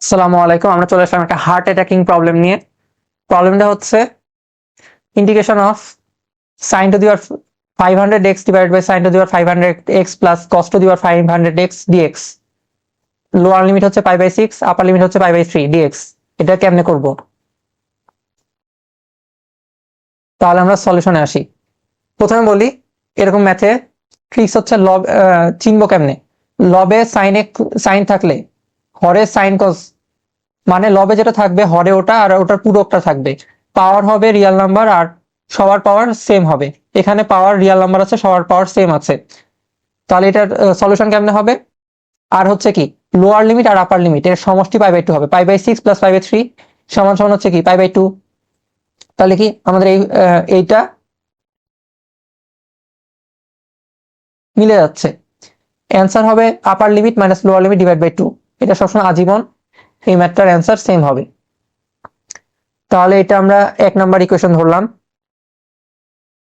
আসসালামু আলাইকুম। আমরা চলে আসলাম একটা হার্ট অ্যাটাকিং প্রবলেম নিয়ে। প্রবলেমটা হচ্ছে integration of sine to the power 500x divided by sine to the power 500x plus cos to the power 500x d x. Lower limit হচ্ছে π/6, আপার লিমিট হচ্ছে π/3 ডিএক্স। এটা কেমনে করব? তাহলে আমরা সলিউশনে আসি। প্রথমে বলি, এরকম ম্যাথে ট্রিক্স হচ্ছে লব চিনবো কেমনে। লবে সাইন থাকলে হরে সাইন কস, মানে লবে যেটা থাকবে হরে ওটা আর ওটার পুরোটা থাকবে। পাওয়ার হবে রিয়েল নাম্বার আর সবার পাওয়ার সেম হবে। এখানে পাওয়ার রিয়েল নাম্বার আছে, সবার পাওয়ার সেম আছে। তাহলে এটার সলিউশন কেমনে হবে? আর হচ্ছে কি, লোয়ার লিমিট আর আপার লিমিট এর সমষ্টি π/2 হবে। π/6 প্লাস π/3 সমান সমান হচ্ছে কি π/2। তাহলে কি আমাদের এইটা মিলে যাচ্ছে। অ্যান্সার হবে upper limit minus lower limit divide by 2। এটা সবসময় আজীবন এই ম্যাথটার অ্যান্সার সেম হবে। তাহলে এটা আমরা 1 নাম্বার ইকুয়েশন ধরলাম।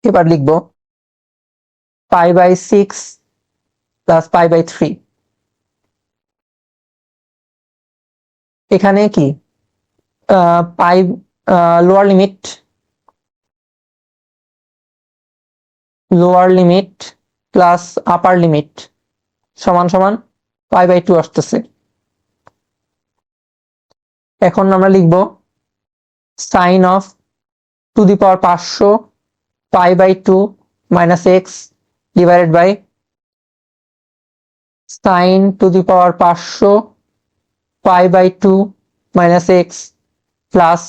এবার লিখবো π/6 প্লাস π/3। এখানে কি pi lower limit plus upper limit সমান সমান π/2 আসতেছে। এখন আমরা লিখব sine of to the power 500 π/2 minus X divided by sine to the power 500 π/2 minus X plus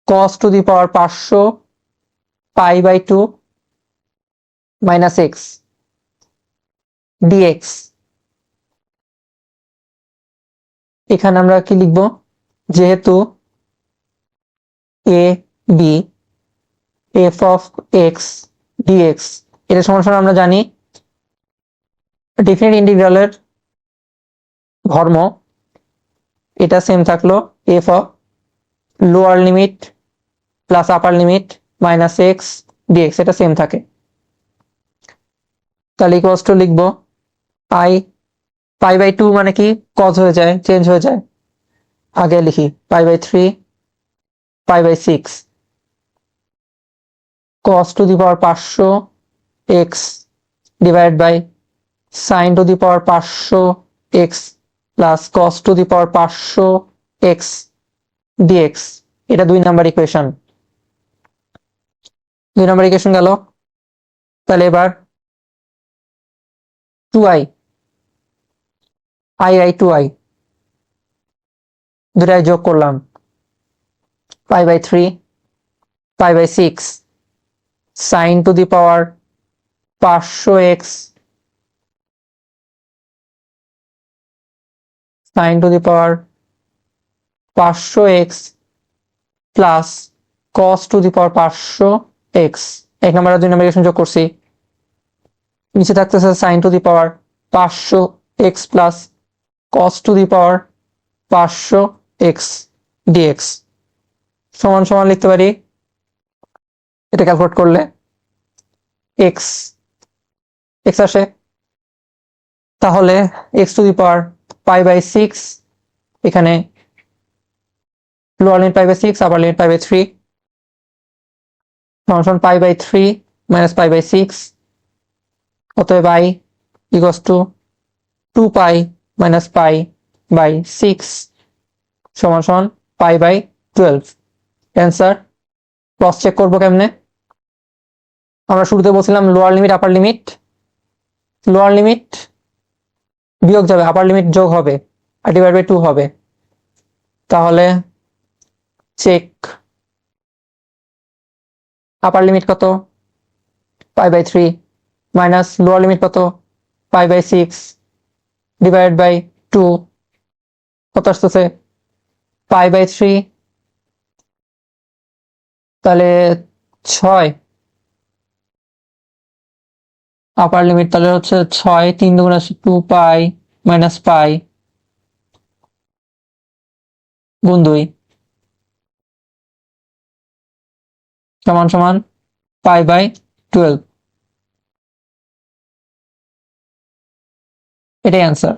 cos to the power 500 π/2 minus x D X. এখানে আমরা কি লিখব, যেহেতু A B F of X dx এটা সমান সমান আমরা জানি ডেফিনিট ইন্টিগ্রালের ধর্ম, এটা সেম থাকলো F of lower limit plus upper limit minus x dx, এটা সেম থাকে। তাহলে ইকুয়ালস টু লিখবো π/2 মানে কি কজ হয়ে যায়, চেঞ্জ হয়ে যায়। আগে লিখি π/3 π/6 cos to the power 500 x divide by sine to the power 500 x plus cos to the power 500 x d x. এটা 2 নাম্বার ইকুয়েশন। 2 নাম্বার ইকুয়েশন গেল। তাহলে এবার 2i 2i দুটাই যোগ করলাম π/3 π/6 sine to the power 500x sine to the power 500x plus cos to the power 500x। 1 number আর 2 number equation যোগ করছি, নিচে থাকতেছে sine to the power 500x plus cos to the power 500x dx সমান সমান লিখতে পারি, এটা ক্যালকুলেট করলে x আসে। তাহলে x টু দি পাওয়ার π/6, এখানে লোয়ার লিমিট π/6 আপার লিমিট π/3 সমান সমান π/3 মাইনাস π/6, অতএব i ইকুয়ালস টু 2π মাইনাস π/6 সমান সমান π/12। অ্যান্সার ক্রস চেক করবো কেমনে? আমরা শুরুতে বলছিলাম lower limit upper limit, lower limit বিয়োগ যাবে, আপার লিমিট যোগ হবে আর ডিভাইড বাই 2 হবে। তাহলে চেক আপার লিমিট কত π/3 মাইনাস লোয়ার লিমিট কত π/6 ডিভাইড বাই 2 কত আসতেছে π/3। তাহলে 6 আপার লিমিট, তাহলে হচ্ছে 6 3 2 2π মাইনাস π গুণ 2 সমান সমান π/12। এটাই অ্যান্সার।